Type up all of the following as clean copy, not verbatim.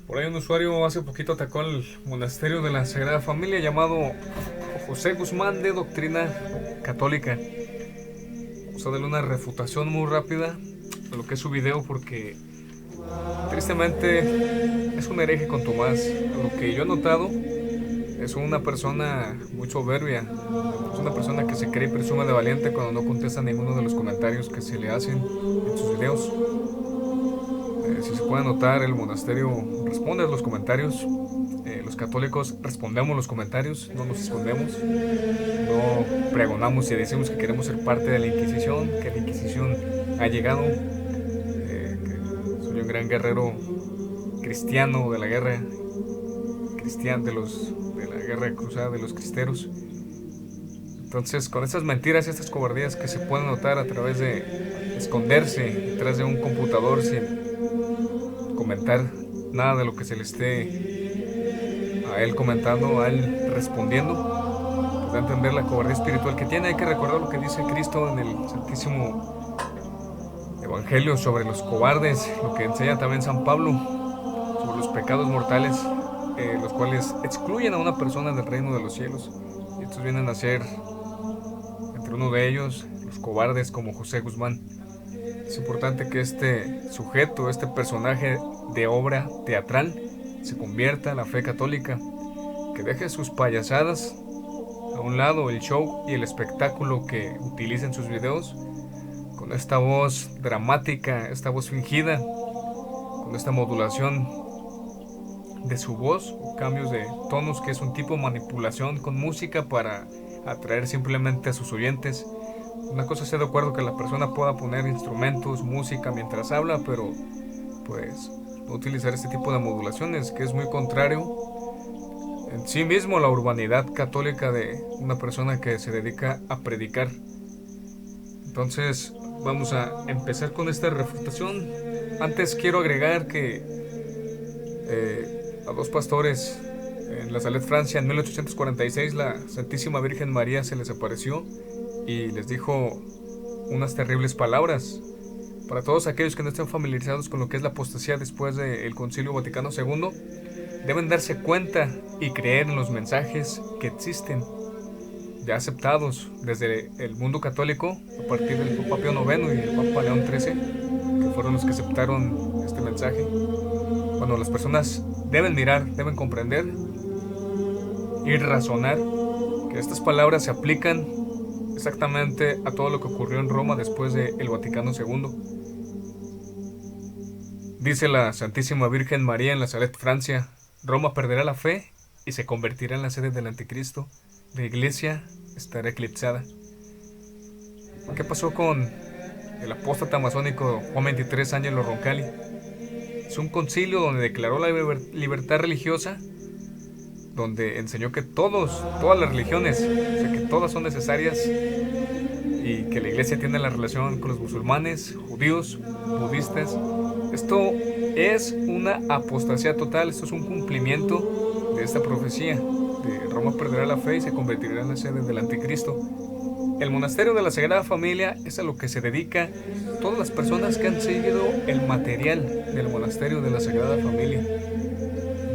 Por ahí un usuario hace poquito atacó al monasterio de la Sagrada Familia llamado José Guzmán de doctrina católica. Vamos a darle una refutación muy rápida de lo que es su video porque tristemente es un hereje con Tomás. A lo que yo he notado es una persona muy soberbia. Es una persona que se cree y presume de valiente cuando no contesta ninguno de los comentarios que se le hacen en sus videos. Si se puede notar, el monasterio responde a los comentarios. Los católicos respondemos los comentarios, no nos escondemos, no pregonamos y decimos que queremos ser parte de la Inquisición, que la Inquisición ha llegado, que soy un gran guerrero cristiano de la guerra cristiana, de la guerra cruzada de los cristeros. Entonces, con estas mentiras y estas cobardías que se pueden notar a través de esconderse detrás de un computador sin comentar nada de lo que se le esté a él comentando, a él respondiendo, pues da a entender la cobardía espiritual que tiene. Hay que recordar lo que dice Cristo en el Santísimo Evangelio sobre los cobardes, lo que enseña también San Pablo sobre los pecados mortales, los cuales excluyen a una persona del reino de los cielos. Y estos vienen a ser, entre uno de ellos, los cobardes como José Guzmán. Es importante que este sujeto, este personaje de obra teatral, se convierta a la fe católica, que deje sus payasadas a un lado, el show y el espectáculo que utiliza en sus videos, con esta voz dramática, esta voz fingida, con esta modulación de su voz, cambios de tonos, que es un tipo de manipulación con música para atraer simplemente a sus oyentes. Una cosa estoy de acuerdo, que la persona pueda poner instrumentos, música mientras habla, pero pues no utilizar este tipo de modulaciones, que es muy contrario en sí mismo a la urbanidad católica de una persona que se dedica a predicar. Entonces vamos a empezar con esta refutación. Antes quiero agregar que a dos pastores en la Salet, Francia, en 1846, la Santísima Virgen María se les apareció y les dijo unas terribles palabras. Para todos aquellos que no estén familiarizados con lo que es la apostasía después del Concilio Vaticano II, deben darse cuenta y creer en los mensajes que existen, ya aceptados desde el mundo católico a partir del Papa Pío IX y el Papa León XIII, que fueron los que aceptaron este mensaje. Bueno, las personas deben mirar, deben comprender y razonar que estas palabras se aplican exactamente a todo lo que ocurrió en Roma después del Vaticano II. Dice la Santísima Virgen María en la Salet, Francia: Roma perderá la fe y se convertirá en la sede del anticristo. La iglesia estará eclipsada. ¿Qué pasó con el apóstata masónico Juan XXIII Ángelo Roncalli? Es un concilio donde declaró la libertad religiosa, donde enseñó que todas las religiones, o sea, que todas son necesarias, y que la iglesia tiene la relación con los musulmanes, judíos, budistas. Esto es una apostasía total, esto es un cumplimiento de esta profecía de Roma perderá la fe y se convertirá en la sede del anticristo. El monasterio de la Sagrada Familia es a lo que se dedica todas las personas que han seguido el material del monasterio de la Sagrada Familia.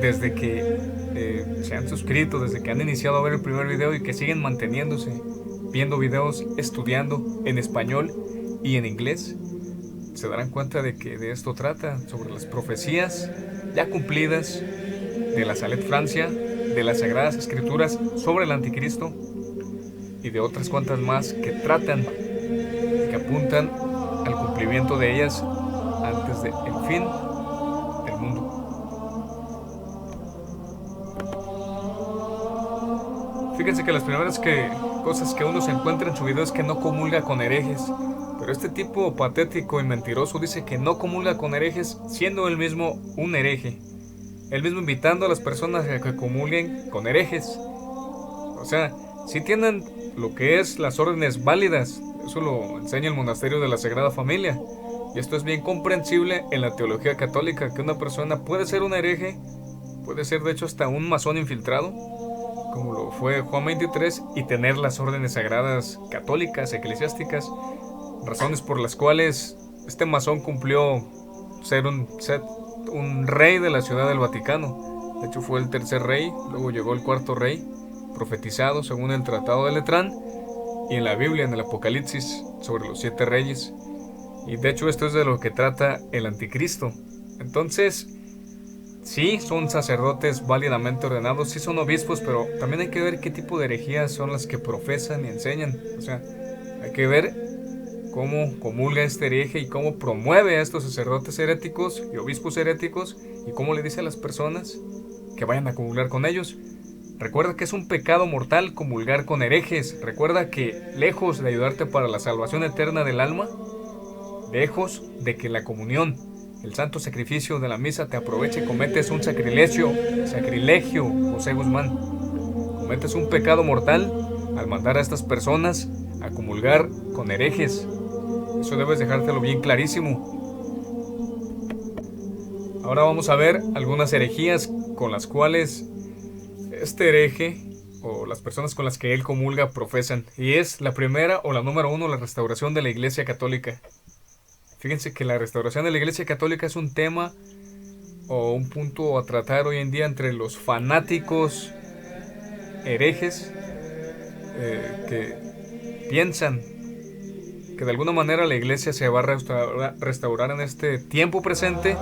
Desde que se han suscrito, desde que han iniciado a ver el primer video y que siguen manteniéndose, viendo videos, estudiando en español y en inglés, se darán cuenta de que de esto trata, sobre las profecías ya cumplidas de la Salet, Francia, de las Sagradas Escrituras sobre el Anticristo y de otras cuantas más que tratan y que apuntan al cumplimiento de ellas antes del fin del mundo. Fíjense que las primeras cosas que uno se encuentra en su video es que no comulga con herejes. Pero este tipo patético y mentiroso dice que no comulga con herejes, siendo él mismo un hereje. Él mismo invitando a las personas a que comulguen con herejes. O sea, si tienen lo que es las órdenes válidas, eso lo enseña el monasterio de la Sagrada Familia. Y esto es bien comprensible en la teología católica, que una persona puede ser un hereje, puede ser de hecho hasta un masón infiltrado, como lo fue Juan XXIII, y tener las órdenes sagradas católicas, eclesiásticas, razones por las cuales este masón cumplió ser un rey de la Ciudad del Vaticano. De hecho fue el tercer rey, luego llegó el cuarto rey, profetizado según el Tratado de Letrán y en la Biblia, en el Apocalipsis, sobre los 7 reyes. Y de hecho esto es de lo que trata el anticristo. Entonces, sí, son sacerdotes válidamente ordenados, sí son obispos, pero también hay que ver qué tipo de herejías son las que profesan y enseñan. O sea, hay que ver cómo comulga este hereje y cómo promueve a estos sacerdotes heréticos y obispos heréticos y cómo le dice a las personas que vayan a comulgar con ellos. Recuerda que es un pecado mortal comulgar con herejes. Recuerda que lejos de ayudarte para la salvación eterna del alma, lejos de que la comunión, el santo sacrificio de la misa te aproveche, cometes un sacrilegio, José Guzmán. Cometes un pecado mortal al mandar a estas personas a comulgar con herejes. Eso debes dejártelo bien clarísimo. Ahora vamos a ver algunas herejías con las cuales este hereje o las personas con las que él comulga profesan. Y es la primera o la número 1, la restauración de la Iglesia Católica. Fíjense que la restauración de la Iglesia Católica es un tema o un punto a tratar hoy en día entre los fanáticos herejes que piensan que de alguna manera la Iglesia se va a restaurar en este tiempo presente,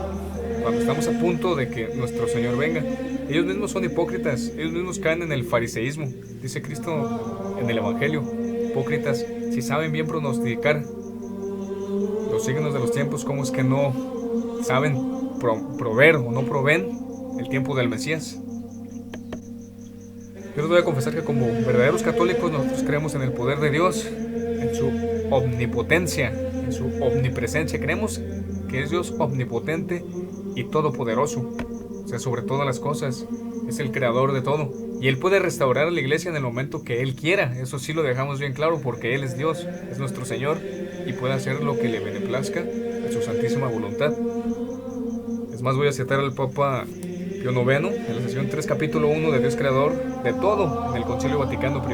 cuando estamos a punto de que nuestro Señor venga. Ellos mismos son hipócritas, ellos mismos caen en el fariseísmo. Dice Cristo en el Evangelio: hipócritas, si saben bien pronosticar los signos de los tiempos, ¿cómo es que no saben proveer o no proveen el tiempo del Mesías? Yo les voy a confesar que como verdaderos católicos nosotros creemos en el poder de Dios, en su omnipotencia, en su omnipresencia. Creemos que es Dios omnipotente y todopoderoso, o sea, sobre todas las cosas. Es el creador de todo y Él puede restaurar a la iglesia en el momento que Él quiera. Eso sí lo dejamos bien claro, porque Él es Dios, es nuestro Señor y puede hacer lo que le beneplazca a su santísima voluntad. Es más, voy a citar al Papa Pío IX en la sesión 3, capítulo 1 de Dios creador de todo, en el Concilio Vaticano I.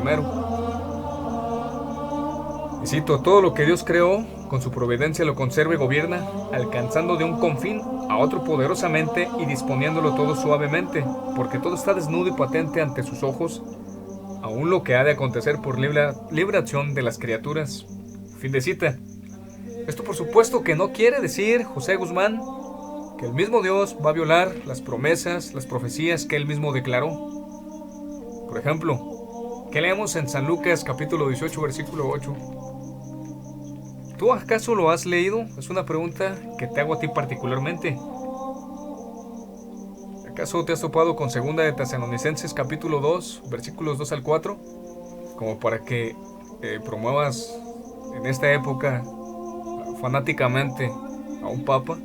Y cito: todo lo que Dios creó con su providencia lo conserva y gobierna, alcanzando de un confín a otro poderosamente y disponiéndolo todo suavemente, porque todo está desnudo y patente ante sus ojos, aún lo que ha de acontecer por libre acción de las criaturas. Fin de cita. Esto por supuesto que no quiere decir, José Guzmán, que el mismo Dios va a violar las promesas, las profecías que Él mismo declaró. Por ejemplo, ¿qué leemos en San Lucas capítulo 18, versículo 8? ¿Tú acaso lo has leído? Es una pregunta que te hago a ti particularmente. ¿Acaso te has topado con 2 de Tesalonicenses capítulo 2, versículos 2 al 4? Como para que promuevas en esta época fanáticamente a un papa,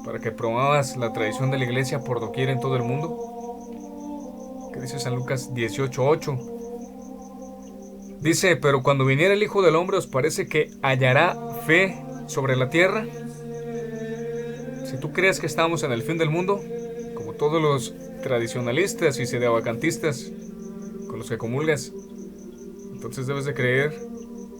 para que promuevas la tradición de la iglesia por doquier en todo el mundo. ¿Qué dice San Lucas 18:8? Dice: pero cuando viniera el Hijo del Hombre, ¿os parece que hallará fe sobre la tierra? Si tú crees que estamos en el fin del mundo, como todos los tradicionalistas y sedevacantistas con los que comulgas, entonces debes de creer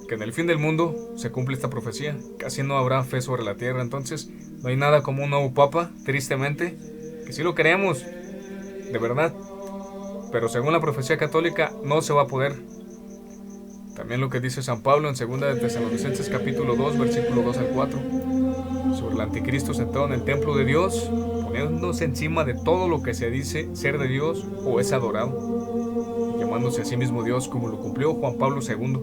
que en el fin del mundo se cumple esta profecía. Casi no habrá fe sobre la tierra. Entonces no hay nada como un nuevo papa, tristemente, que sí lo queremos, de verdad, pero según la profecía católica no se va a poder. También lo que dice San Pablo en 2 de Tesalonicenses capítulo 2, versículo 2 al 4, sobre el anticristo sentado en el templo de Dios, poniéndose encima de todo lo que se dice ser de Dios o es adorado, llamándose a sí mismo Dios, como lo cumplió Juan Pablo II.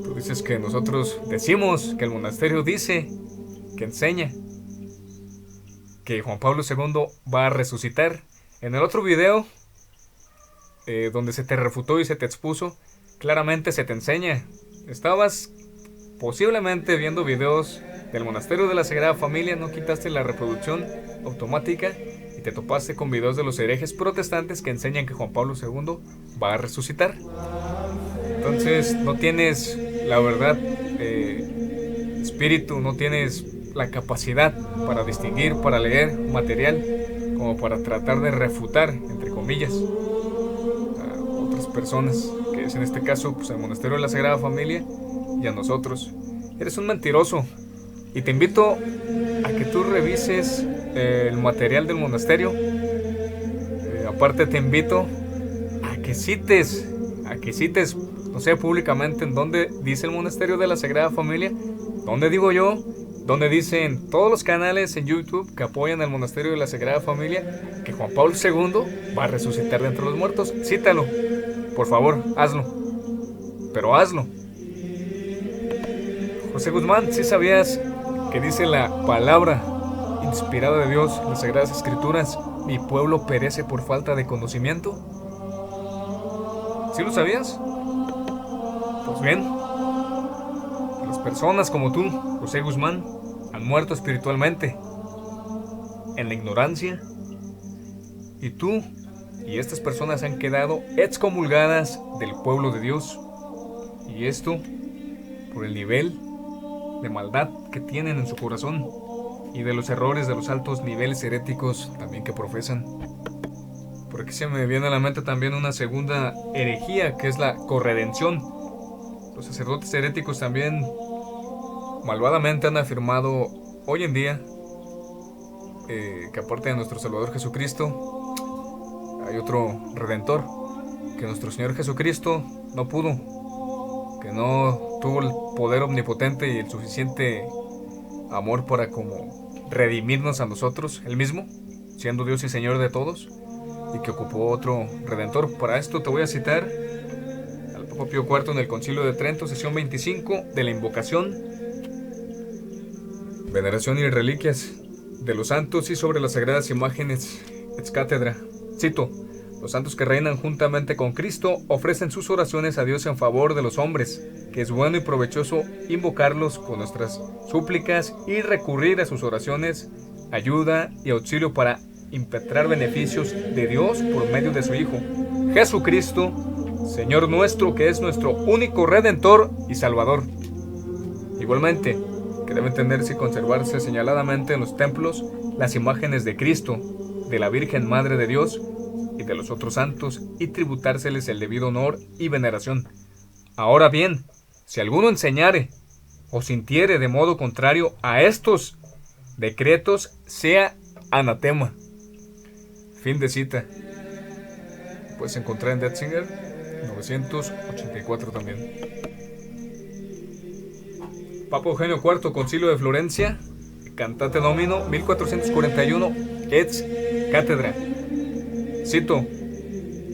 Tú dices que nosotros decimos que el monasterio dice, que enseña que Juan Pablo II va a resucitar. En el otro video, donde se te refutó y se te expuso, claramente se te enseña. Estabas posiblemente viendo videos del monasterio de la Sagrada Familia, no quitaste la reproducción automática y te topaste con videos de los herejes protestantes que enseñan que Juan Pablo II va a resucitar. Entonces no tienes la verdad, espíritu, no tienes la capacidad para distinguir, para leer material como para tratar de refutar, entre comillas, a otras personas, que es en este caso pues el monasterio de la Sagrada Familia, y a nosotros. Eres un mentiroso y te invito a que tú revises el material del monasterio. Aparte te invito a que cites, no sé, públicamente en dónde dice el monasterio de la Sagrada Familia, dónde digo yo, donde dicen todos los canales en YouTube que apoyan al monasterio de la Sagrada Familia, que Juan Pablo II va a resucitar de entre los muertos. Cítalo, por favor, hazlo, pero hazlo. José Guzmán, ¿sí sabías que dice la palabra inspirada de Dios en las Sagradas Escrituras: mi pueblo perece por falta de conocimiento? ¿Sí lo sabías? Pues bien, las personas como tú, José Guzmán, han muerto espiritualmente en la ignorancia, y tú y estas personas han quedado excomulgadas del pueblo de Dios, y esto por el nivel de maldad que tienen en su corazón y de los errores de los altos niveles heréticos también que profesan. Por aquí se me viene a la mente también una segunda herejía, que es la corredención. Los sacerdotes heréticos también malvadamente han afirmado hoy en día que aparte de nuestro Salvador Jesucristo hay otro Redentor, que nuestro Señor Jesucristo no pudo, que no tuvo el poder omnipotente y el suficiente amor para como redimirnos a nosotros, Él mismo, siendo Dios y Señor de todos, y que ocupó otro Redentor. Para esto te voy a citar al Papa Pío IV en el Concilio de Trento, sesión 25 de la invocación, veneración y reliquias de los santos y sobre las sagradas imágenes ex cátedra. Cito: los santos que reinan juntamente con Cristo ofrecen sus oraciones a Dios en favor de los hombres, que es bueno y provechoso invocarlos con nuestras súplicas y recurrir a sus oraciones, ayuda y auxilio para impetrar beneficios de Dios por medio de su Hijo, Jesucristo, Señor nuestro, que es nuestro único Redentor y Salvador. Igualmente, que deben tenerse y conservarse señaladamente en los templos las imágenes de Cristo, de la Virgen Madre de Dios y de los otros santos, y tributárseles el debido honor y veneración. Ahora bien, si alguno enseñare o sintiere de modo contrario a estos decretos, sea anatema. Fin de cita. Puedes encontrar en Detzinger 984 también. Papa Eugenio IV, Concilio de Florencia, Cantate Domino 1441, ex cátedra. Cito: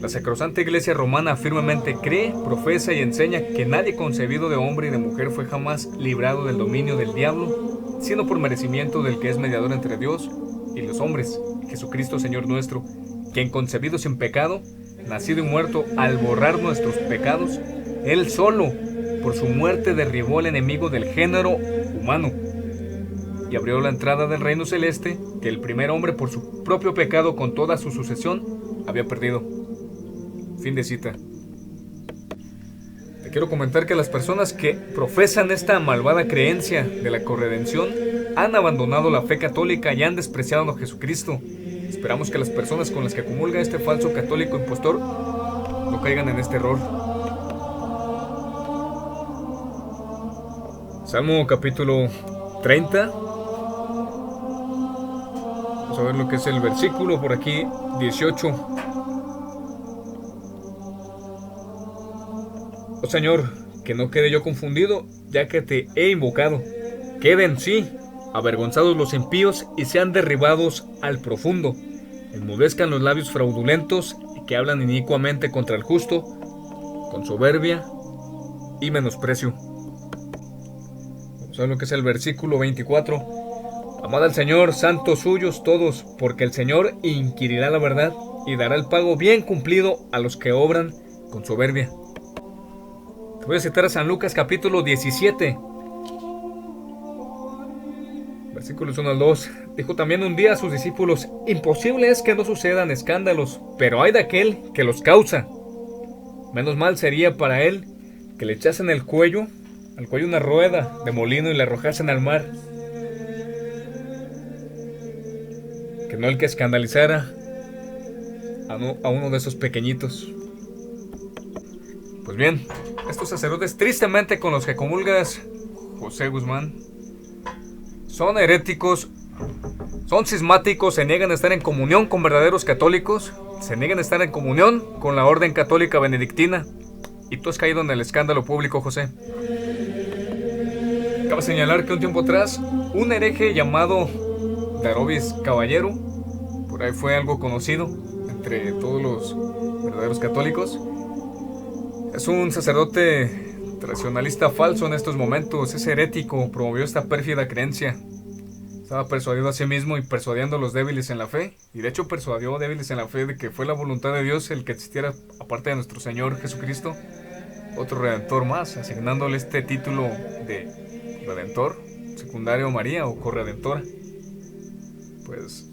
la sacrosanta Iglesia Romana firmemente cree, profesa y enseña que nadie concebido de hombre y de mujer fue jamás librado del dominio del diablo, sino por merecimiento del que es mediador entre Dios y los hombres, Jesucristo Señor nuestro, quien concebido sin pecado, nacido y muerto al borrar nuestros pecados, Él solo, por su muerte, derribó al enemigo del género humano y abrió la entrada del reino celeste que el primer hombre, por su propio pecado con toda su sucesión, había perdido. Fin de cita. Te quiero comentar que las personas que profesan esta malvada creencia de la corredención han abandonado la fe católica y han despreciado a Jesucristo. Esperamos que las personas con las que comulga este falso católico impostor no caigan en este error. Salmo capítulo 30. Vamos a ver lo que es el versículo por aquí, 18. Oh Señor, que no quede yo confundido, ya que te he invocado. Queden, sí, avergonzados los impíos y sean derribados al profundo. Enmudezcan los labios fraudulentos y que hablan inicuamente contra el justo, con soberbia y menosprecio. Vamos a ver lo que es el versículo 24. Amad al Señor, santos suyos todos, porque el Señor inquirirá la verdad y dará el pago bien cumplido a los que obran con soberbia. Te voy a citar a San Lucas capítulo 17. Versículos 1 al 2. Dijo también un día a sus discípulos: imposible es que no sucedan escándalos, pero hay de aquel que los causa. Menos mal sería para él que le echasen al cuello una rueda de molino y la arrojasen al mar, que no el que escandalizara a uno de esos pequeñitos. Pues bien, estos sacerdotes tristemente con los que comulgas, José Guzmán, son heréticos, Son cismáticos, se niegan a estar en comunión con verdaderos católicos, se niegan a estar en comunión con la orden católica benedictina. Y tú has caído en el escándalo público, José. Cabe señalar que un tiempo atrás, un hereje llamado Darovis Caballero, por ahí fue algo conocido entre todos los verdaderos católicos, es un sacerdote tradicionalista falso en estos momentos, es herético, promovió esta pérfida creencia. Estaba persuadido a sí mismo y persuadiendo a los débiles en la fe, y de hecho persuadió a débiles en la fe de que fue la voluntad de Dios el que existiera, aparte de nuestro Señor Jesucristo, otro redentor más, asignándole este título de redentor, secundario María o corredentora. Pues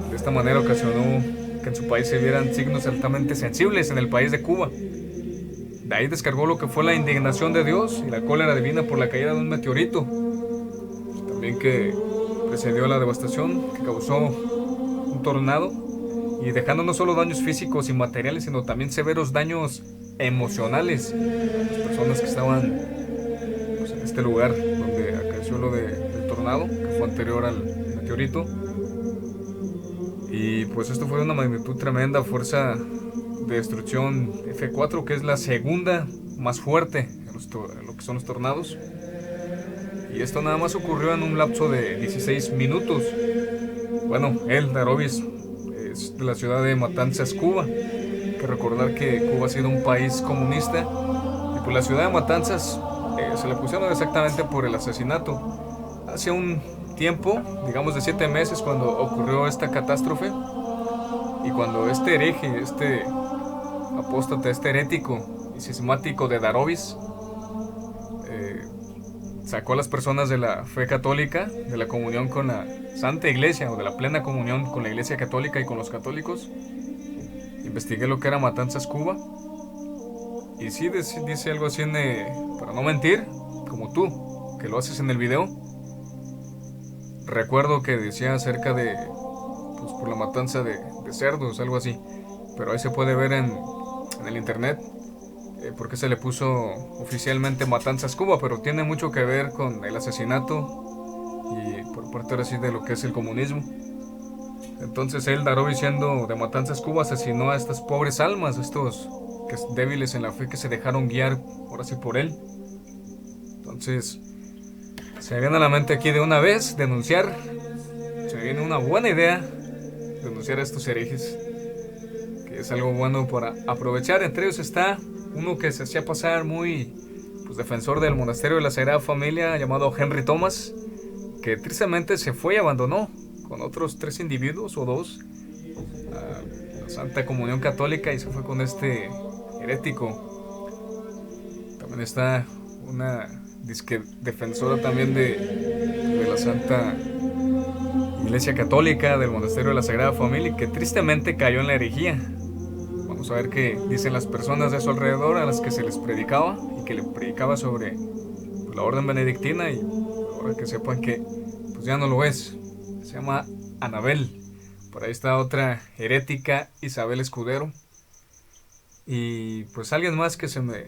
de esta manera ocasionó que en su país se vieran signos altamente sensibles en el país de Cuba. De ahí descargó lo que fue la indignación de Dios y la cólera divina por la caída de un meteorito, también que precedió a la devastación que causó un tornado, y dejando no solo daños físicos y materiales, sino también severos daños emocionales a las personas que estaban pues, en este lugar donde acaeció lo del tornado, que fue anterior al meteorito. Y pues esto fue de una magnitud tremenda, fuerza de destrucción F4, que es la segunda más fuerte en lo que son los tornados. Y esto nada más ocurrió en un lapso de 16 minutos. Bueno, Darovis es de la ciudad de Matanzas, Cuba. Hay que recordar que Cuba ha sido un país comunista. Y pues la ciudad de Matanzas se le pusieron exactamente por el asesinato. Hace un tiempo, digamos de 7 meses, cuando ocurrió esta catástrofe. Y cuando este hereje, este apóstata, este herético y cismático de Darovis sacó a las personas de la fe católica, de la comunión con la Santa Iglesia, o de la plena comunión con la Iglesia Católica y con los católicos. Investigué lo que era Matanzas, Cuba, y sí dice algo así, para no mentir, como tú, que lo haces en el video. Recuerdo que decía acerca de, pues por la matanza de cerdos, algo así, pero ahí se puede ver en el internet. Porque se le puso oficialmente Matanzas, Cuba, pero tiene mucho que ver con el asesinato y por parte ahora sí de lo que es el comunismo. Entonces Darovis, siendo de Matanzas, Cuba, asesinó a estas pobres almas, estos que débiles en la fe, que se dejaron guiar ahora sí por él. Entonces se me viene a la mente aquí de una vez denunciar, se me viene una buena idea denunciar a estos herejes, que es algo bueno para aprovechar. Entre ellos está uno que se hacía pasar muy defensor del monasterio de la Sagrada Familia, llamado Henry Thomas, que tristemente se fue y abandonó con otros 3 individuos o 2 a la Santa Comunión Católica, y se fue con este herético. También está una defensora también de la Santa Iglesia Católica, del monasterio de la Sagrada Familia, que tristemente cayó en la herejía. Vamos a ver qué dicen las personas de su alrededor a las que se les predicaba y que le predicaba sobre la orden benedictina, y ahora que sepan que pues ya no lo es. Se llama Anabel. Por ahí está otra herética, Isabel Escudero. Y pues alguien más que se me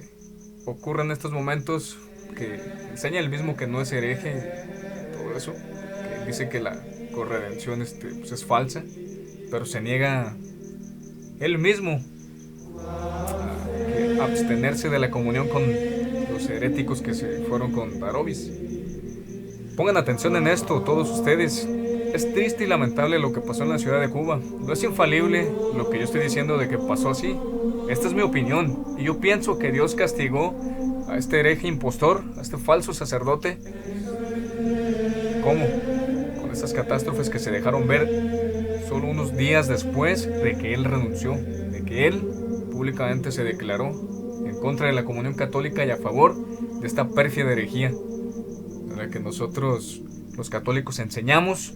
ocurre en estos momentos, que enseña el mismo que no es hereje, todo eso, que dice que la corredención pues es falsa, pero se niega él mismo a abstenerse de la comunión con los heréticos que se fueron con Darovis. Pongan atención en esto, todos ustedes. Es triste y lamentable lo que pasó en la ciudad de Cuba. No es infalible lo que yo estoy diciendo de que pasó así. Esta es mi opinión, y yo pienso que Dios castigó a este hereje impostor, a este falso sacerdote. ¿Cómo? Con esas catástrofes que se dejaron ver solo unos días después de que él renunció, de que él públicamente se declaró en contra de la comunión católica y a favor de esta pérfida herejía, en la que nosotros los católicos enseñamos,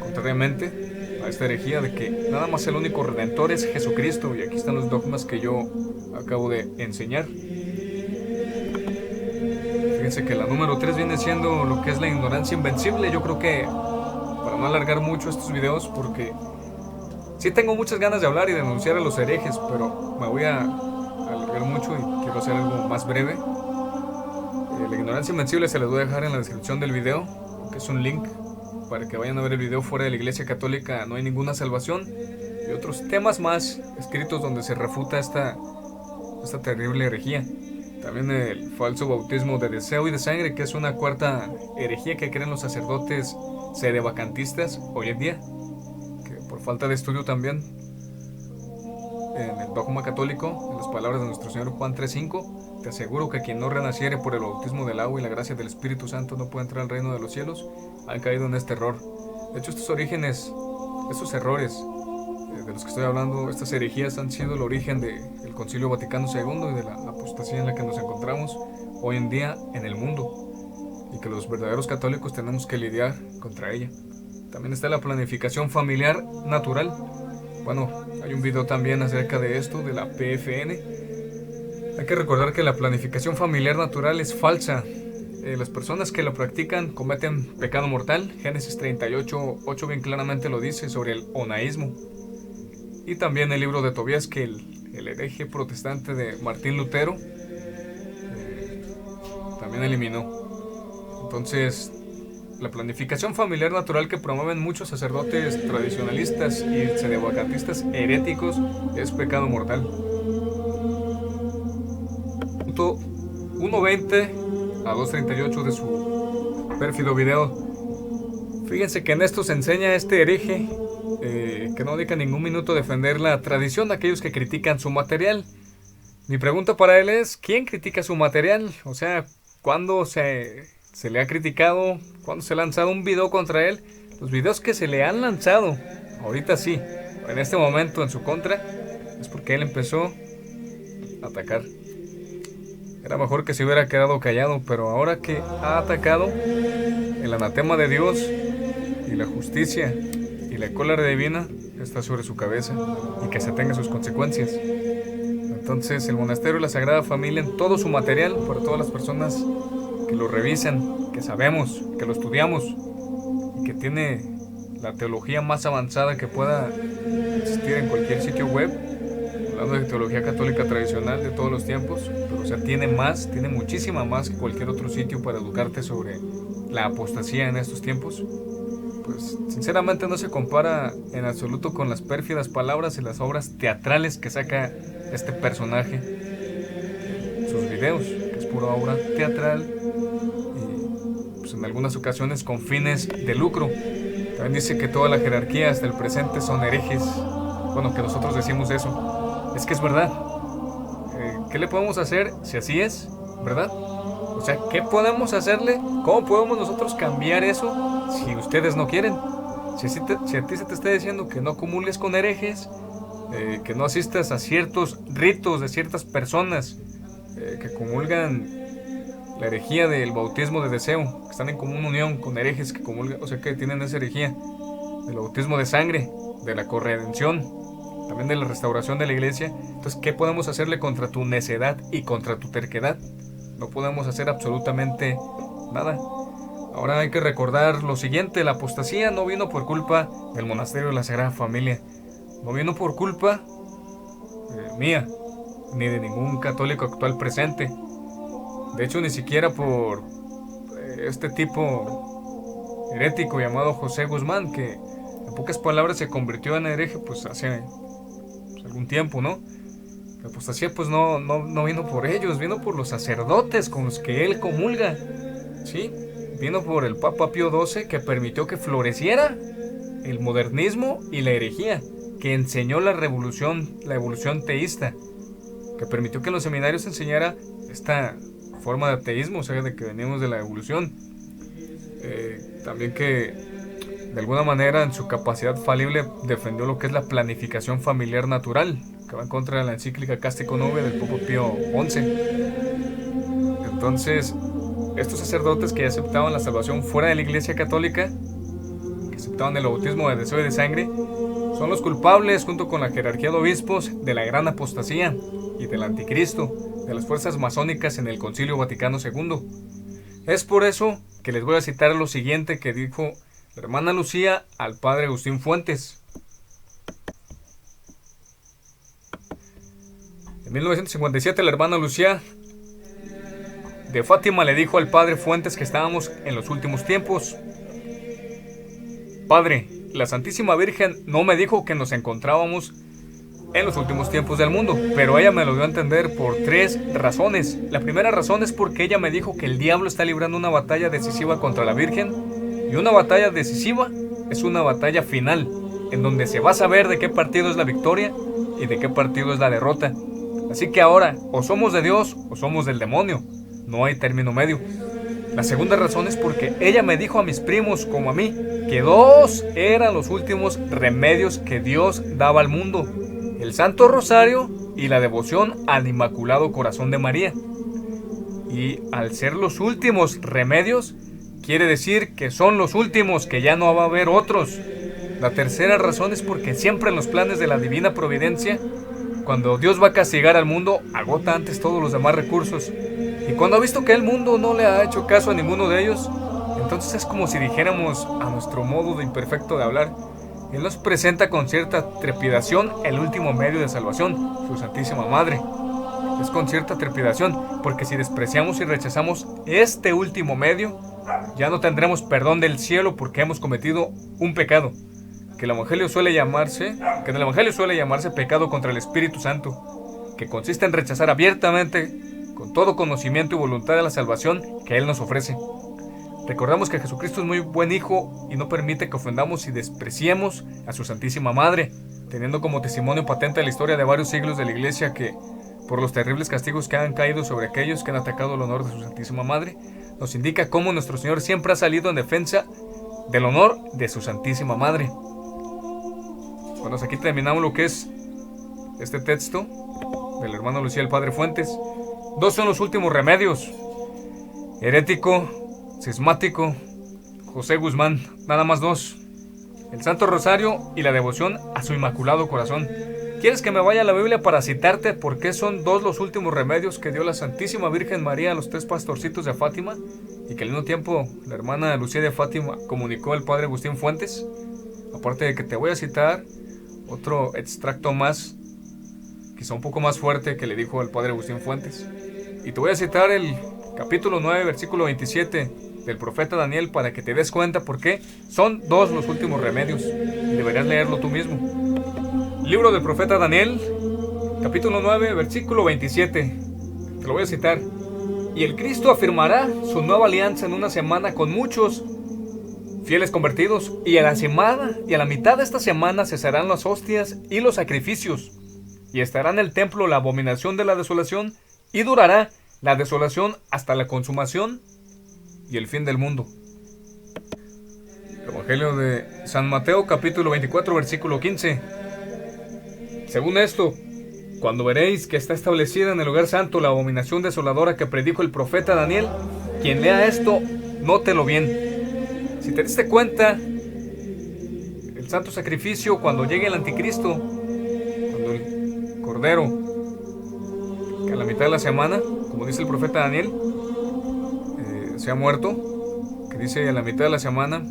contrariamente a esta herejía, de que nada más el único redentor es Jesucristo. Y aquí están los dogmas que yo acabo de enseñar. Fíjense que la número 3 viene siendo lo que es la ignorancia invencible. Yo creo que, para no alargar mucho estos videos, porque sí tengo muchas ganas de hablar y denunciar a los herejes, pero me voy a alargar mucho y quiero hacer algo más breve. La ignorancia invencible se les voy a dejar en la descripción del video, que es un link para que vayan a ver el video. Fuera de la Iglesia Católica no hay ninguna salvación, y otros temas más escritos donde se refuta esta terrible herejía. También el falso bautismo de deseo y de sangre, que es una cuarta herejía que creen los sacerdotes sedevacantistas hoy en día, que por falta de estudio también en el dogma católico, en las palabras de nuestro Señor Juan 3:5, te aseguro que quien no renaciere por el bautismo del agua y la gracia del Espíritu Santo no puede entrar al reino de los cielos, han caído en este error. De hecho, estos orígenes, estos errores de los que estoy hablando, estas herejías han sido el origen del Concilio Vaticano II y de la apostasía en la que nos encontramos hoy en día en el mundo, y que los verdaderos católicos tenemos que lidiar contra ella. También está la planificación familiar natural. Bueno, hay un video también acerca de esto, de la PFN. Hay que recordar que la planificación familiar natural es falsa. Las personas que lo practican cometen pecado mortal. Génesis 38:8 bien claramente lo dice sobre el onaísmo. Y también el libro de Tobías, que el hereje protestante de Martín Lutero también eliminó. Entonces, la planificación familiar natural que promueven muchos sacerdotes tradicionalistas y sedevacantistas heréticos es pecado mortal. Punto 1.20 a 2.38 de su pérfido video. Fíjense que en esto se enseña a este hereje que no dedica ningún minuto a defender la tradición de aquellos que critican su material. Mi pregunta para él es: ¿quién critica su material? O sea, ¿cuándo se le ha criticado? ¿Cuándo se ha lanzado un video contra él? Los videos que se le han lanzado, ahorita sí, en este momento en su contra, es porque él empezó a atacar. Era mejor que se hubiera quedado callado, pero ahora que ha atacado, el anatema de Dios y la justicia y la cólera divina está sobre su cabeza, y que se tenga sus consecuencias. Entonces, el monasterio y la Sagrada Familia, en todo su material, para todas las personas que lo revisan, que sabemos, que lo estudiamos y que tiene la teología más avanzada que pueda existir en cualquier sitio web, hablando de teología católica tradicional de todos los tiempos, pero o sea, tiene muchísima más que cualquier otro sitio para educarte sobre la apostasía en estos tiempos. Pues sinceramente no se compara en absoluto con las pérfidas palabras y las obras teatrales que saca este personaje en sus videos, que es pura obra teatral y pues en algunas ocasiones con fines de lucro. También dice que toda la jerarquía hasta el presente son herejes. Bueno, que nosotros decimos eso. Es que es verdad. ¿Qué le podemos hacer si así es? ¿Verdad? O sea, ¿qué podemos hacerle? ¿Cómo podemos nosotros cambiar eso si ustedes no quieren? Si a ti se te está diciendo que no comulgues con herejes, que no asistas a ciertos ritos de ciertas personas que comulgan la herejía del bautismo de deseo, que están en común unión con herejes que comulgan, o sea, que tienen esa herejía del bautismo de sangre, de la corredención, también de la restauración de la iglesia. Entonces, ¿qué podemos hacerle contra tu necedad y contra tu terquedad? No podemos hacer absolutamente nada. Ahora hay que recordar lo siguiente: la apostasía no vino por culpa del monasterio de la Sagrada Familia, no vino por culpa mía, ni de ningún católico actual presente. De hecho, ni siquiera por este tipo herético llamado José Guzmán, que en pocas palabras se convirtió en hereje pues hace algún tiempo, ¿no? La apostasía pues no vino por ellos, vino por los sacerdotes con los que él comulga, ¿sí? Vino por el Papa Pío XII, que permitió que floreciera el modernismo y la herejía, que enseñó la evolución teísta, que permitió que en los seminarios se enseñara esta forma de ateísmo, o sea, de que venimos de la evolución. También que de alguna manera en su capacidad falible defendió lo que es la planificación familiar natural, que va en contra de la encíclica Cástico Nove del Papa Pío XI. Entonces, estos sacerdotes que aceptaban la salvación fuera de la Iglesia Católica, que aceptaban el bautismo de deseo y de sangre, son los culpables, junto con la jerarquía de obispos, de la gran apostasía y del anticristo, de las fuerzas masónicas en el Concilio Vaticano II. Es por eso que les voy a citar lo siguiente que dijo la hermana Lucía al padre Agustín Fuentes. En 1957 la hermana Lucía de Fátima le dijo al padre Fuentes que estábamos en los últimos tiempos. Padre, la Santísima Virgen no me dijo que nos encontrábamos en los últimos tiempos del mundo, pero ella me lo dio a entender por 3 razones. La primera razón es porque ella me dijo que el diablo está librando una batalla decisiva contra la Virgen, y una batalla decisiva es una batalla final, en donde se va a saber de qué partido es la victoria y de qué partido es la derrota. Así que ahora, o somos de Dios o somos del demonio, no hay término medio. La segunda razón es porque ella me dijo a mis primos como a mí que 2 eran los últimos remedios que Dios daba al mundo: el Santo Rosario y la devoción al Inmaculado Corazón de María. Y al ser los últimos remedios, quiere decir que son los últimos, que ya no va a haber otros. La tercera razón es porque siempre en los planes de la divina providencia, cuando Dios va a castigar al mundo, agota antes todos los demás recursos. Y cuando ha visto que el mundo no le ha hecho caso a ninguno de ellos, entonces es como si dijéramos, a nuestro modo de imperfecto de hablar, Él nos presenta con cierta trepidación el último medio de salvación, su Santísima Madre. Es con cierta trepidación, porque si despreciamos y rechazamos este último medio, ya no tendremos perdón del cielo porque hemos cometido un pecado, que en el Evangelio suele llamarse pecado contra el Espíritu Santo, que consiste en rechazar abiertamente, con todo conocimiento y voluntad, de la salvación que Él nos ofrece. Recordamos que Jesucristo es muy buen Hijo y no permite que ofendamos y despreciemos a su Santísima Madre, teniendo como testimonio patente la historia de varios siglos de la Iglesia que, por los terribles castigos que han caído sobre aquellos que han atacado el honor de su Santísima Madre, nos indica cómo nuestro Señor siempre ha salido en defensa del honor de su Santísima Madre. Bueno, aquí terminamos lo que es este texto del hermano Lucía el Padre Fuentes. 2 son los últimos remedios: herético, cismático, José Guzmán. Nada más 2: el Santo Rosario y la devoción a su Inmaculado Corazón. ¿Quieres que me vaya a la Biblia para citarte por qué son 2 los últimos remedios que dio la Santísima Virgen María a los 3 pastorcitos de Fátima, y que al mismo tiempo la hermana Lucía de Fátima comunicó al Padre Agustín Fuentes? Aparte de que te voy a citar otro extracto más, quizá un poco más fuerte, que le dijo al Padre Agustín Fuentes. Y te voy a citar el capítulo 9, versículo 27 del profeta Daniel, para que te des cuenta por qué son 2 los últimos remedios. Y deberías leerlo tú mismo. Libro del profeta Daniel, capítulo 9, versículo 27. Te lo voy a citar. Y el Cristo afirmará su nueva alianza en una semana con muchos fieles convertidos, y a la mitad de esta semana cesarán las hostias y los sacrificios, y estará en el templo la abominación de la desolación, y durará la desolación hasta la consumación y el fin del mundo. Evangelio de San Mateo, capítulo 24, versículo 15. Según esto, cuando veréis que está establecida en el lugar santo la abominación desoladora que predijo el profeta Daniel, quien lea esto, nótelo bien. Si te diste cuenta, el santo sacrificio, cuando llegue el anticristo, cuando el Cordero, que a la mitad de la semana, como dice el profeta Daniel, se ha muerto, que dice a la mitad de la semana,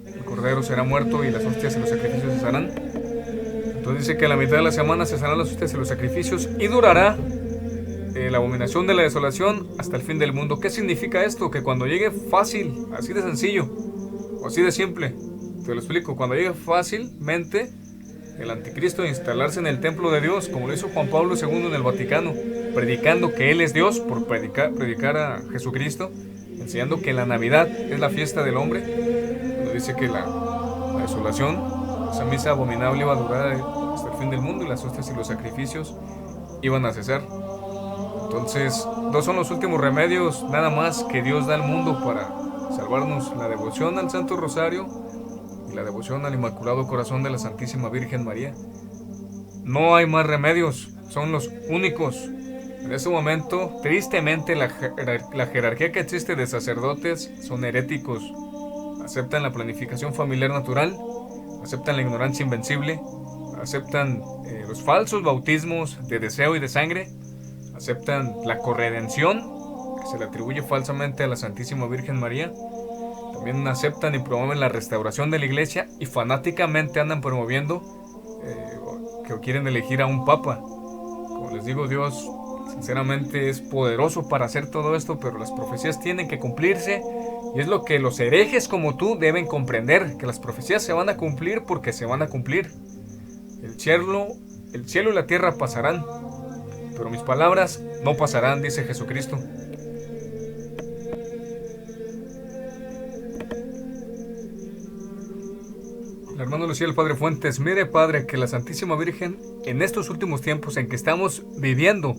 el Cordero será muerto y las hostias y los sacrificios cesarán. Entonces dice que a la mitad de la semana cesarán las hostias y los sacrificios, y durará la abominación de la desolación hasta el fin del mundo. ¿Qué significa esto? Que cuando llegue fácil, así de sencillo o así de simple, te lo explico, cuando llegue fácilmente el anticristo a instalarse en el templo de Dios, como lo hizo Juan Pablo II en el Vaticano, predicando que Él es Dios por predicar a Jesucristo, enseñando que la Navidad es la fiesta del hombre, cuando dice que la desolación, esa misa abominable, iba a durar hasta el fin del mundo, y las hostias y los sacrificios iban a cesar. Entonces, 2 son los últimos remedios nada más que Dios da al mundo para salvarnos: la devoción al Santo Rosario y la devoción al Inmaculado Corazón de la Santísima Virgen María. No hay más remedios, son los únicos. En este momento, tristemente, la jerarquía que existe de sacerdotes son heréticos. Aceptan la planificación familiar natural, aceptan la ignorancia invencible, aceptan los falsos bautismos de deseo y de sangre, aceptan la corredención que se le atribuye falsamente a la Santísima Virgen María. También aceptan y promueven la restauración de la Iglesia, y fanáticamente andan promoviendo que quieren elegir a un papa. Como les digo, Dios sinceramente es poderoso para hacer todo esto, pero las profecías tienen que cumplirse, Y es lo que los herejes como tú deben comprender, que las profecías se van a cumplir porque se van a cumplir. El cielo y la tierra pasarán, pero mis palabras no pasarán, dice Jesucristo. El hermano Lucía, el Padre Fuentes: mire, Padre, que la Santísima Virgen en estos últimos tiempos en que estamos viviendo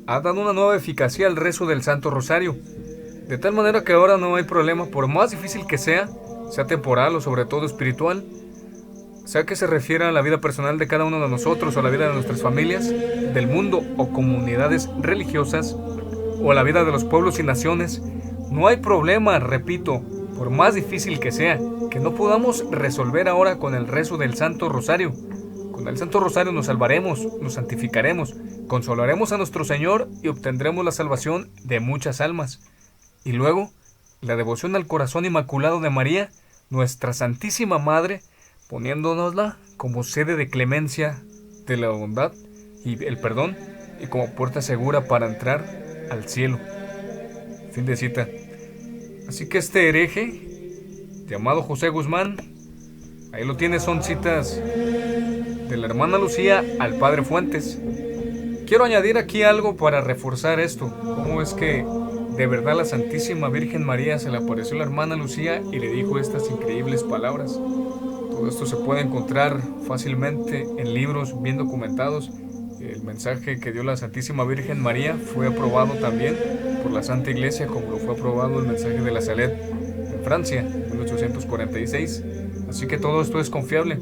ha dado una nueva eficacia al rezo del Santo Rosario, de tal manera que ahora no hay problema, por más difícil que sea temporal o sobre todo espiritual, sea que se refiera a la vida personal de cada uno de nosotros, o a la vida de nuestras familias, del mundo o comunidades religiosas, o a la vida de los pueblos y naciones. No hay problema, repito, por más difícil que sea, que no podamos resolver ahora con el rezo del Santo Rosario. Con el Santo Rosario nos salvaremos, nos santificaremos, consolaremos a nuestro Señor y obtendremos la salvación de muchas almas. Y luego, la devoción al corazón inmaculado de María, nuestra Santísima Madre, poniéndonosla como sede de clemencia, de la bondad y el perdón, y como puerta segura para entrar al cielo. Fin de cita. Así que este hereje, llamado José Guzmán, ahí lo tienes, son citas de la hermana Lucía al Padre Fuentes. Quiero añadir aquí algo para reforzar esto. ¿Cómo es que de verdad la Santísima Virgen María se le apareció a la hermana Lucía y le dijo estas increíbles palabras? Todo esto se puede encontrar fácilmente en libros bien documentados. El mensaje que dio la Santísima Virgen María fue aprobado también por la Santa Iglesia, como lo fue aprobado el mensaje de la Salette en Francia en 1846. Así que todo esto es confiable.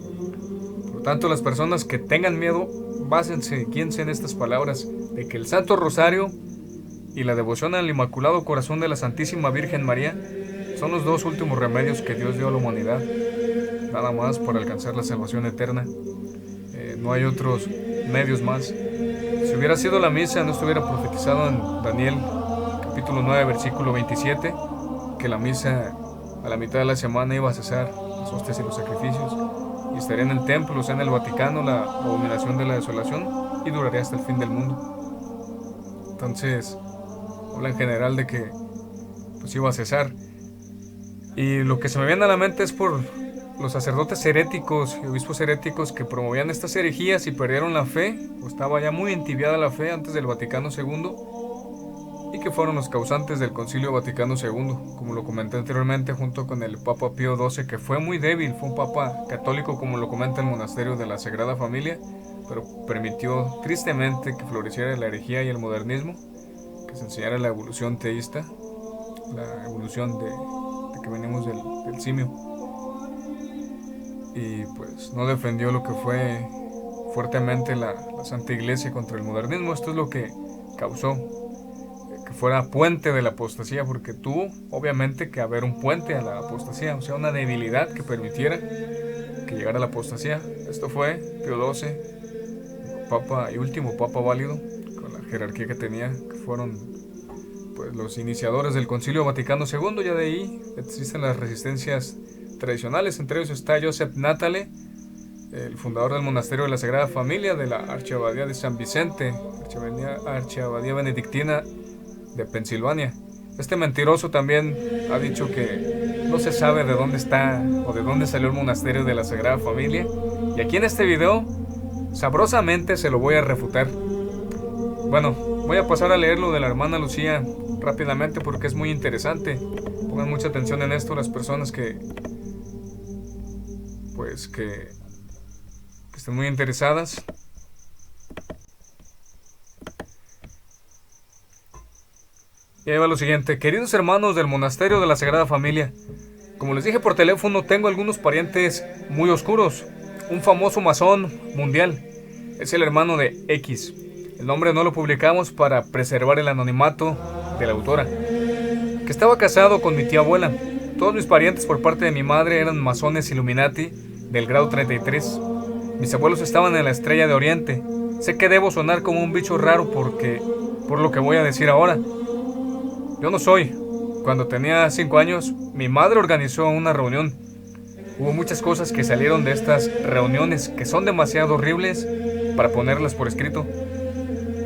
Por tanto, las personas que tengan miedo, básense, guíense en estas palabras, de que el Santo Rosario y la devoción al Inmaculado Corazón de la Santísima Virgen María son los dos últimos remedios que Dios dio a la humanidad, nada más para alcanzar la salvación eterna. No hay otros medios más. Si hubiera sido la misa, no estuviera profetizado en Daniel capítulo 9 versículo 27 que la misa a la mitad de la semana iba a cesar, las hostias y los sacrificios, y estaría en el templo, o sea en el Vaticano, la abominación de la desolación, y duraría hasta el fin del mundo. Entonces habla en general de que pues iba a cesar. Y lo que se me viene a la mente es por los sacerdotes heréticos y obispos heréticos que promovían estas herejías y perdieron la fe, o estaba ya muy entibiada la fe antes del Vaticano II, y que fueron los causantes del Concilio Vaticano II, como lo comenté anteriormente, junto con el Papa Pío XII, que fue muy débil, fue un papa católico, como lo comenta el monasterio de la Sagrada Familia, pero permitió tristemente que floreciera la herejía y el modernismo, que se enseñara la evolución teísta, la evolución de que venimos del simio. Y pues no defendió lo que fue fuertemente la Santa Iglesia contra el modernismo. Esto es lo que causó que fuera puente de la apostasía, porque tuvo obviamente que haber un puente a la apostasía, o sea, una debilidad que permitiera que llegara la apostasía. Esto fue Pío XII, papa y último papa válido, con la jerarquía que tenía, que fueron pues los iniciadores del Concilio Vaticano II. Ya de ahí existen las resistencias tradicionales, entre ellos está Joseph Natale, el fundador del monasterio de la Sagrada Familia, de la Archiabadía de San Vicente, Archiabadía Benedictina de Pensilvania. Este mentiroso también ha dicho que no se sabe de dónde está o de dónde salió el monasterio de la Sagrada Familia, y aquí en este video sabrosamente se lo voy a refutar. Bueno, voy a pasar a leer lo de la hermana Lucía rápidamente porque es muy interesante. Pongan mucha atención en esto las personas que estén muy interesadas. Y ahí va lo siguiente. Queridos hermanos del monasterio de la Sagrada Familia, como les dije por teléfono, tengo algunos parientes muy oscuros. Un famoso masón mundial es el hermano de X. El nombre no lo publicamos para preservar el anonimato de la autora, que estaba casado con mi tía abuela. Todos mis parientes por parte de mi madre eran masones Illuminati del grado 33. Mis abuelos estaban en la Estrella de Oriente. Sé que debo sonar como un bicho raro por lo que voy a decir ahora. Yo no soy. Cuando tenía 5 años, mi madre organizó una reunión. Hubo muchas cosas que salieron de estas reuniones que son demasiado horribles para ponerlas por escrito.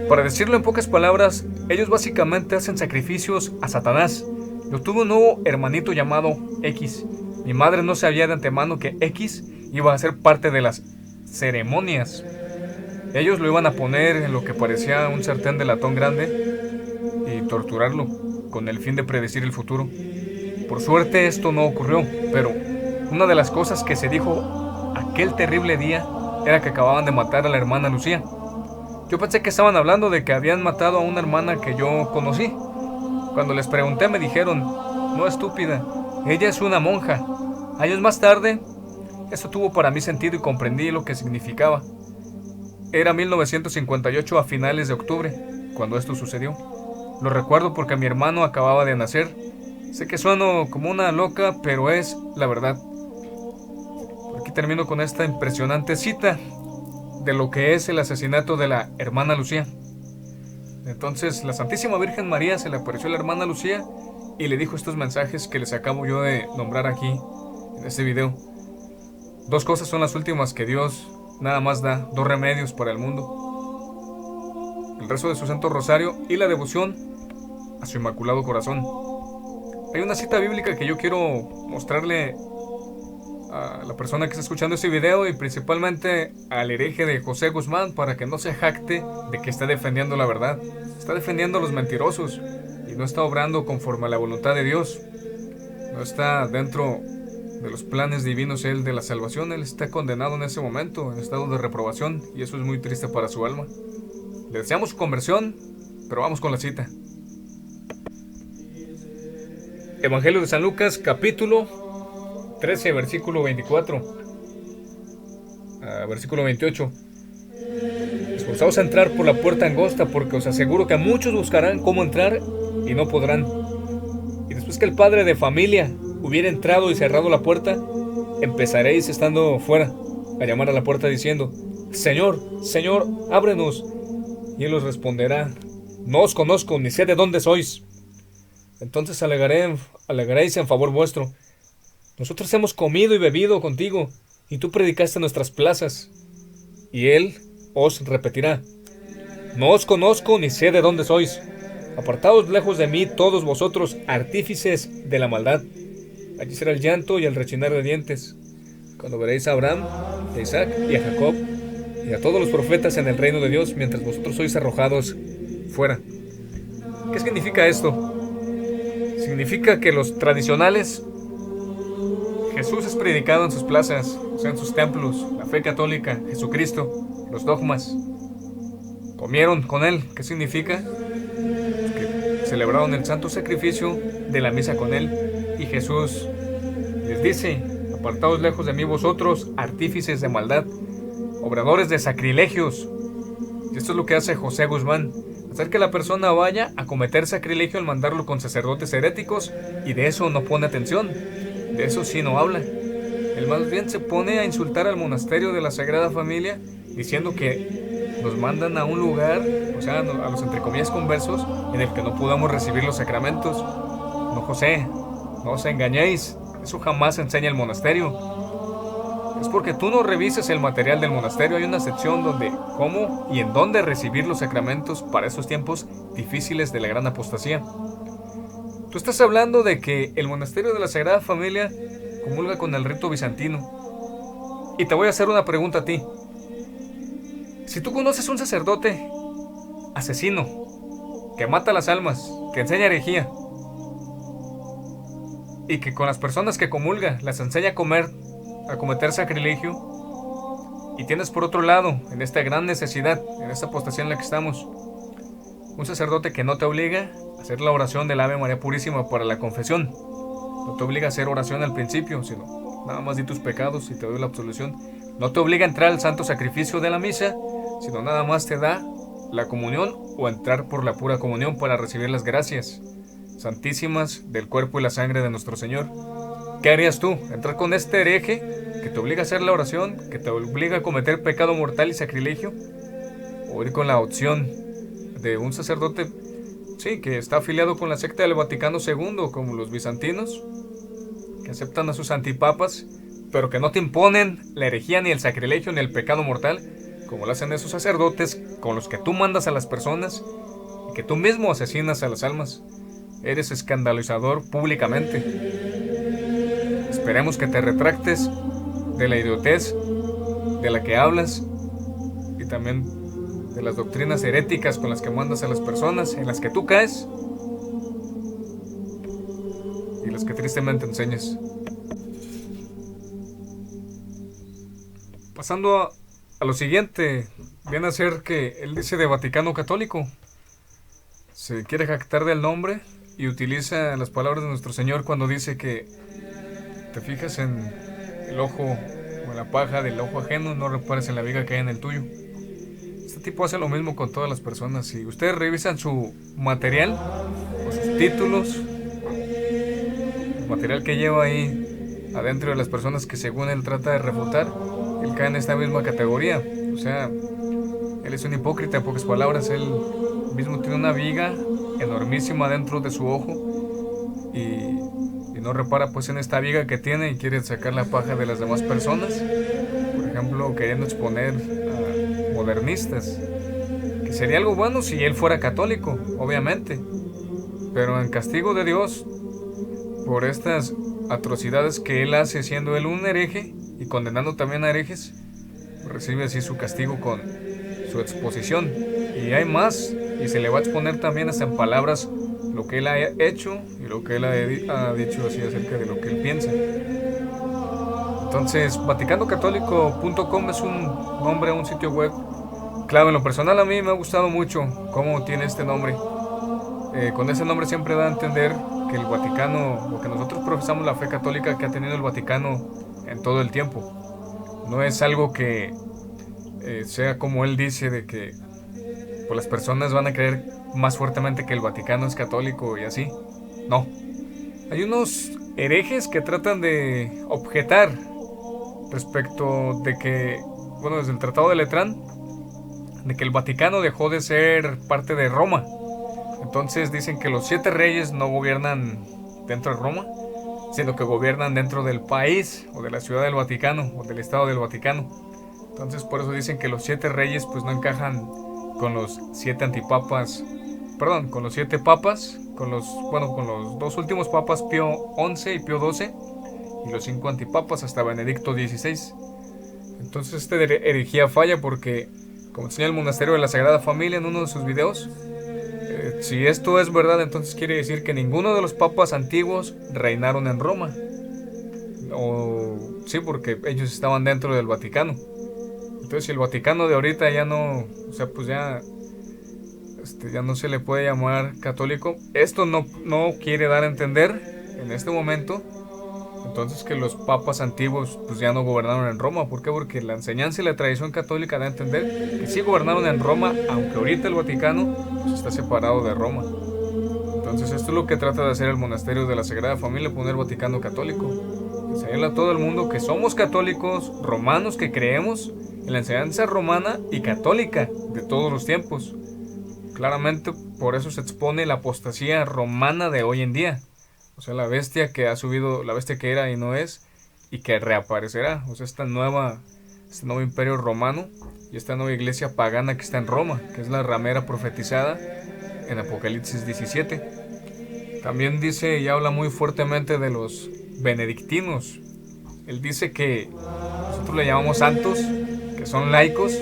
Para decirlo en pocas palabras, ellos básicamente hacen sacrificios a Satanás, Yo tuve un nuevo hermanito llamado X. Mi madre no sabía de antemano que X iba a ser parte de las ceremonias. Ellos lo iban a poner en lo que parecía un sartén de latón grande y torturarlo con el fin de predecir el futuro. Por suerte esto no ocurrió, pero una de las cosas que se dijo aquel terrible día era que acababan de matar a la hermana Lucía. Yo pensé que estaban hablando de que habían matado a una hermana que yo conocí. Cuando les pregunté me dijeron, no, estúpida, ella es una monja. Años más tarde, esto tuvo para mí sentido y comprendí lo que significaba. Era 1958 a finales de octubre, cuando esto sucedió. Lo recuerdo porque mi hermano acababa de nacer. Sé que sueno como una loca, pero es la verdad. Por aquí termino con esta impresionante cita de lo que es el asesinato de la hermana Lucía. Entonces la Santísima Virgen María se le apareció a la hermana Lucía y le dijo estos mensajes que les acabo yo de nombrar aquí en este video. Dos cosas son las últimas que Dios nada más da, dos remedios para el mundo: el rezo de su Santo Rosario y la devoción a su Inmaculado Corazón. Hay una cita bíblica que yo quiero mostrarle a la persona que está escuchando este video y principalmente al hereje de José Guzmán, para que no se jacte de que está defendiendo la verdad. Está defendiendo a los mentirosos y no está obrando conforme a la voluntad de Dios. No está dentro de los planes divinos él de la salvación. Él está condenado en ese momento, en estado de reprobación, y eso es muy triste para su alma. Le deseamos su conversión, pero vamos con la cita. Evangelio de San Lucas, capítulo 13, versículo 24 a versículo 28. Esforzaos a entrar por la puerta angosta, porque os aseguro que muchos buscarán cómo entrar y no podrán. Y después que el padre de familia hubiera entrado y cerrado la puerta, empezaréis, estando fuera, a llamar a la puerta diciendo: Señor, Señor, ábrenos. Y él os responderá: no os conozco, ni sé de dónde sois. Entonces alegaréis en favor vuestro: nosotros hemos comido y bebido contigo, y tú predicaste en nuestras plazas. Y él os repetirá: no os conozco ni sé de dónde sois. Apartaos lejos de mí todos vosotros, artífices de la maldad. Allí será el llanto y el rechinar de dientes, cuando veréis a Abraham, a Isaac y a Jacob, y a todos los profetas en el reino de Dios, mientras vosotros sois arrojados fuera. ¿Qué significa esto? Significa que los tradicionales, Jesús es predicado en sus plazas, o sea, en sus templos, la fe católica, Jesucristo, los dogmas. Comieron con él. ¿Qué significa? Que celebraron el santo sacrificio de la misa con él. Y Jesús les dice: apartaos lejos de mí vosotros, artífices de maldad, obradores de sacrilegios. Y esto es lo que hace José Guzmán: hacer que la persona vaya a cometer sacrilegio al mandarlo con sacerdotes heréticos, y de eso no pone atención, de eso sí no habla. Él más bien se pone a insultar al monasterio de la Sagrada Familia, diciendo que nos mandan a un lugar, o sea, a los entre comillas conversos, en el que no podamos recibir los sacramentos. No, José, no os engañéis, eso jamás enseña el monasterio. Es porque tú no revises el material del monasterio. Hay una sección donde cómo y en dónde recibir los sacramentos para esos tiempos difíciles de la gran apostasía. Tú estás hablando de que el monasterio de la Sagrada Familia comulga con el rito bizantino. Y te voy a hacer una pregunta a ti. Si tú conoces un sacerdote asesino, que mata las almas, que enseña herejía, y que con las personas que comulga las enseña a cometer sacrilegio, y tienes por otro lado, en esta gran necesidad, en esta apostasía en la que estamos, un sacerdote que no te obliga a hacer la oración del Ave María Purísima para la confesión, no te obliga a hacer oración al principio, sino nada más di tus pecados y te doy la absolución, no te obliga a entrar al santo sacrificio de la misa, sino nada más te da la comunión o entrar por la pura comunión para recibir las gracias santísimas del cuerpo y la sangre de nuestro Señor. ¿Qué harías tú? ¿Entrar con este hereje que te obliga a hacer la oración, que te obliga a cometer pecado mortal y sacrilegio? ¿O ir con la opción de un sacerdote, sí, que está afiliado con la secta del Vaticano II, como los bizantinos, que aceptan a sus antipapas, pero que no te imponen la herejía, ni el sacrilegio, ni el pecado mortal, como lo hacen esos sacerdotes con los que tú mandas a las personas y que tú mismo asesinas a las almas? eres escandalizador públicamente. Esperemos que te retractes de la idiotez de la que hablas y también de las doctrinas heréticas con las que mandas a las personas, en las que tú caes y las que tristemente enseñas. Pasando a lo siguiente, viene a ser que él dice de Vaticano Católico. Se quiere jactar del nombre y utiliza las palabras de nuestro Señor cuando dice que te fijas en el ojo o en la paja del ojo ajeno, no repares en la viga que hay en el tuyo. Este tipo hace lo mismo con todas las personas. Si ustedes revisan su material o sus títulos, el material que lleva ahí adentro de las personas que según él trata de refutar, él cae en esta misma categoría. O sea, él es un hipócrita, en pocas palabras. Él mismo tiene una viga enormísima dentro de su ojo y no repara pues en esta viga que tiene y quiere sacar la paja de las demás personas. Por ejemplo, queriendo exponer a modernistas, que sería algo bueno si él fuera católico, obviamente, pero en castigo de Dios por estas atrocidades que él hace siendo él un hereje y condenando también a herejes, recibe así su castigo con su exposición. Y hay más, y se le va a exponer también hasta en palabras lo que él ha hecho y lo que él ha dicho así acerca de lo que él piensa. Entonces, VaticandoCatólico.com es un nombre, un sitio web clave. En lo personal a mí me ha gustado mucho cómo tiene este nombre. Con ese nombre siempre da a entender que el Vaticano, lo que nosotros profesamos, la fe católica que ha tenido el Vaticano en todo el tiempo, no es algo que sea como él dice, de que pues las personas van a creer más fuertemente que el Vaticano es católico y así. No. Hay unos herejes que tratan de objetar respecto de que, bueno, desde el Tratado de Letrán, de que el Vaticano dejó de ser parte de Roma. Entonces dicen que los 7 reyes no gobiernan dentro de Roma, sino que gobiernan dentro del país o de la ciudad del Vaticano o del estado del Vaticano. Entonces por eso dicen que los 7 reyes pues no encajan con los 7 antipapas, perdón, con los 7 papas, con los 2 últimos papas, Pío XI y Pío XII, y los 5 antipapas hasta Benedicto XVI. Entonces esta herejía falla porque, como enseña el monasterio de la Sagrada Familia en uno de sus videos, si esto es verdad, entonces quiere decir que ninguno de los papas antiguos reinaron en Roma. O sí, porque ellos estaban dentro del Vaticano. Entonces si el Vaticano de ahorita ya no, o sea, pues ya no se le puede llamar católico, esto no quiere dar a entender en este momento entonces que los papas antiguos pues ya no gobernaron en Roma. ¿Por qué? Porque la enseñanza y la tradición católica da a entender que sí gobernaron en Roma, aunque ahorita el Vaticano pues está separado de Roma. Entonces esto es lo que trata de hacer el monasterio de la Sagrada Familia, poner Vaticano Católico, enseñarle a todo el mundo que somos católicos romanos, que creemos en la enseñanza romana y católica de todos los tiempos. Claramente por eso se expone la apostasía romana de hoy en día. O sea, la bestia que ha subido, la bestia que era y no es, y que reaparecerá. O sea, este nuevo imperio romano y esta nueva iglesia pagana que está en Roma, que es la ramera profetizada en Apocalipsis 17. También dice y habla muy fuertemente de los benedictinos. Él dice que nosotros le llamamos santos, que son laicos.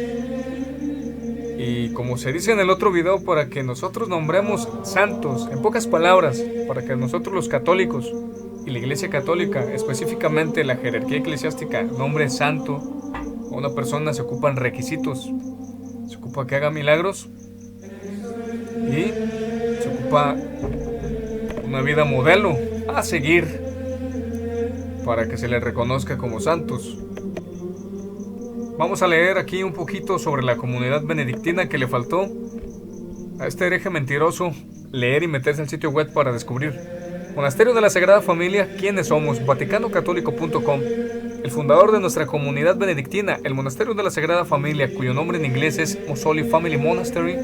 Y como se dice en el otro video, para que nosotros nombremos santos, en pocas palabras, para que nosotros los católicos y la Iglesia Católica, específicamente la jerarquía eclesiástica, nombre santo a una persona, se ocupan requisitos. Se ocupa que haga milagros y se ocupa una vida modelo a seguir para que se le reconozca como santos. Vamos a leer aquí un poquito sobre la comunidad benedictina que le faltó a este hereje mentiroso leer y meterse al sitio web para descubrir. Monasterio de la Sagrada Familia, ¿quiénes somos? VaticandoCatólico.com. El fundador de nuestra comunidad benedictina, el Monasterio de la Sagrada Familia, cuyo nombre en inglés es Most Holy Family Monastery,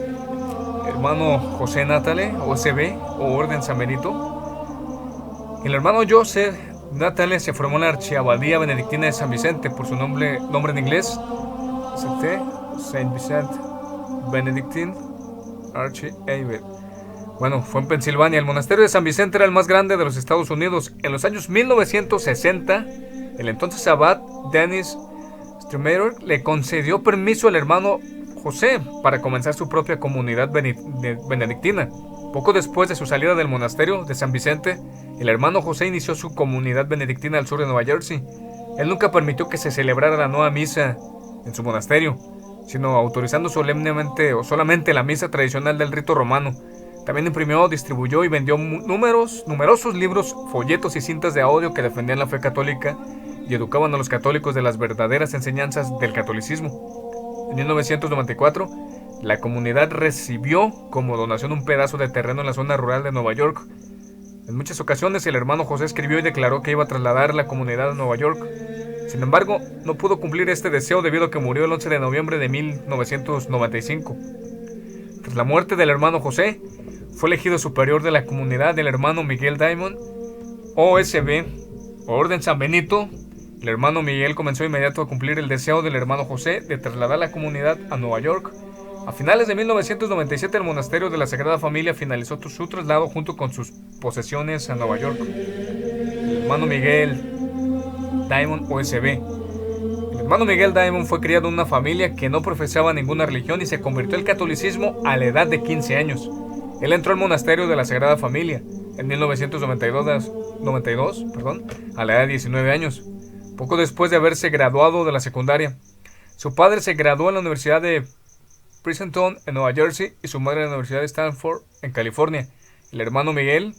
hermano José Natale, OSB, o Orden Samerito. El hermano Joseph Natale se formó en la Archiabadía Benedictina de San Vicente por su nombre en inglés, Saint Vincent Benedictine Archiabate. Bueno, fue en Pensilvania. El monasterio de San Vicente era el más grande de los Estados Unidos. En los años 1960, el entonces abad Dennis Strummer le concedió permiso al hermano José para comenzar su propia comunidad benedictina. Poco después de su salida del monasterio de San Vicente, el hermano José inició su comunidad benedictina al sur de Nueva Jersey. Él nunca permitió que se celebrara la nueva misa en su monasterio, sino autorizando solemnemente o solamente la misa tradicional del rito romano. También imprimió, distribuyó y vendió numerosos libros, folletos y cintas de audio que defendían la fe católica y educaban a los católicos de las verdaderas enseñanzas del catolicismo. En 1994, la comunidad recibió como donación un pedazo de terreno en la zona rural de Nueva York. En muchas ocasiones el hermano José escribió y declaró que iba a trasladar la comunidad a Nueva York. Sin embargo, no pudo cumplir este deseo debido a que murió el 11 de noviembre de 1995. Tras la muerte del hermano José, fue elegido superior de la comunidad el hermano Miguel Diamond, OSB, Orden San Benito. El hermano Miguel comenzó inmediato a cumplir el deseo del hermano José de trasladar la comunidad a Nueva York. A finales de 1997, el monasterio de la Sagrada Familia finalizó su traslado junto con sus posesiones a Nueva York. El hermano Miguel Diamond, OSB. El hermano Miguel Diamond fue criado en una familia que no profesaba ninguna religión y se convirtió al catolicismo a la edad de 15 años. Él entró al monasterio de la Sagrada Familia en 1992, a la edad de 19 años, poco después de haberse graduado de la secundaria. Su padre se graduó en la Universidad de Princeton en Nueva Jersey y su madre en la Universidad de Stanford en California. El hermano Miguel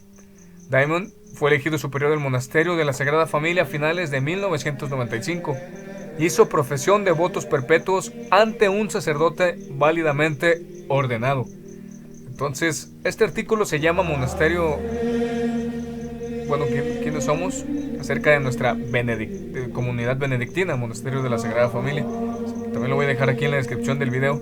Diamond fue elegido superior del monasterio de la Sagrada Familia a finales de 1995. Hizo profesión de votos perpetuos ante un sacerdote válidamente ordenado. Entonces, este artículo se llama Monasterio, bueno, ¿quiénes somos? Acerca de nuestra comunidad benedictina, Monasterio de la Sagrada Familia. También lo voy a dejar aquí en la descripción del video.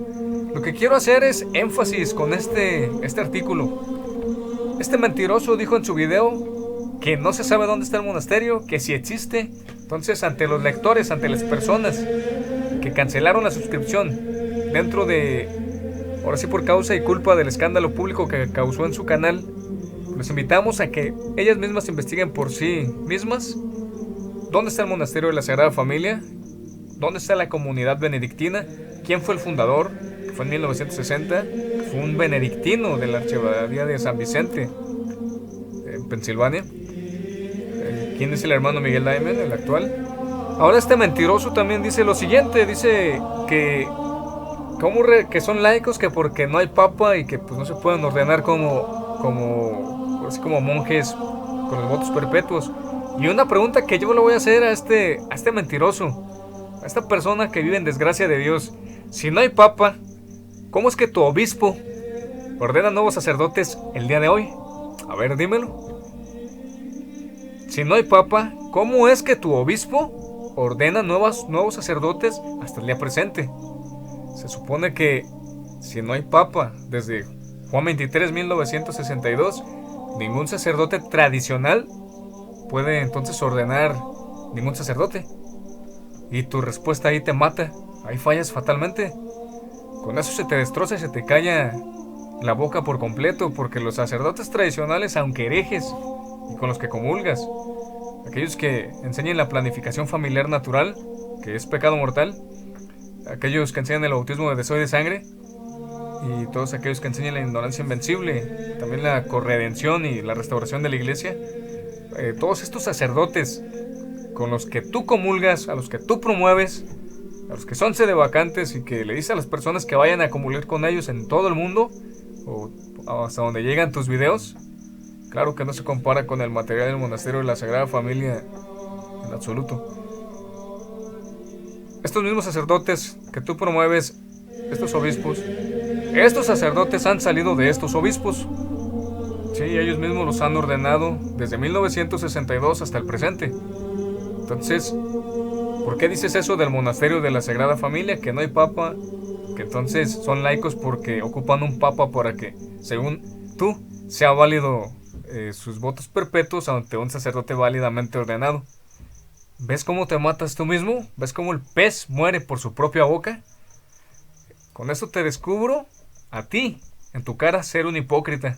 Lo que quiero hacer es énfasis con este artículo. Este mentiroso dijo en su video que no se sabe dónde está el monasterio, que si existe. Entonces, ante los lectores, ante las personas que cancelaron la suscripción dentro de... Ahora sí, por causa y culpa del escándalo público que causó en su canal, los invitamos a que ellas mismas investiguen por sí mismas dónde está el monasterio de la Sagrada Familia, dónde está la comunidad benedictina, quién fue el fundador, que fue en 1960, fue un benedictino de la Archibaldía de San Vicente, en Pensilvania. ¿Quién es el hermano Miguel Diamond, el actual? Ahora este mentiroso también dice lo siguiente, dice que que son laicos, que porque no hay papa y que pues no se pueden ordenar como monjes con los votos perpetuos. Y una pregunta que yo le voy a hacer a este mentiroso, a esta persona que vive en desgracia de Dios: si no hay papa, ¿cómo es que tu obispo ordena nuevos sacerdotes el día de hoy? A ver, dímelo. Si no hay papa, ¿cómo es que tu obispo ordena nuevos sacerdotes hasta el día presente? Se supone que si no hay papa desde Juan 23, 1962, ningún sacerdote tradicional puede entonces ordenar ningún sacerdote. Y tu respuesta ahí te mata, ahí fallas fatalmente. Con eso se te destroza y se te calla la boca por completo, porque los sacerdotes tradicionales, aunque herejes y con los que comulgas, aquellos que enseñan la planificación familiar natural, que es pecado mortal, aquellos que enseñan el bautismo de deseo y de sangre, y todos aquellos que enseñan la ignorancia invencible, también la corredención y la restauración de la iglesia, todos estos sacerdotes con los que tú comulgas, a los que tú promueves, a los que son sedevacantes y que le dices a las personas que vayan a comulgar con ellos en todo el mundo, o hasta donde llegan tus videos, claro que no se compara con el material del monasterio de la Sagrada Familia en absoluto. Estos mismos sacerdotes que tú promueves, estos obispos, estos sacerdotes han salido de estos obispos. Sí, ellos mismos los han ordenado desde 1962 hasta el presente. Entonces, ¿por qué dices eso del monasterio de la Sagrada Familia? Que no hay papa, que entonces son laicos porque ocupan un papa para que, según tú, sea válido sus votos perpetuos ante un sacerdote válidamente ordenado. ¿Ves cómo te matas tú mismo? ¿Ves cómo el pez muere por su propia boca? Con eso te descubro a ti, en tu cara, ser un hipócrita.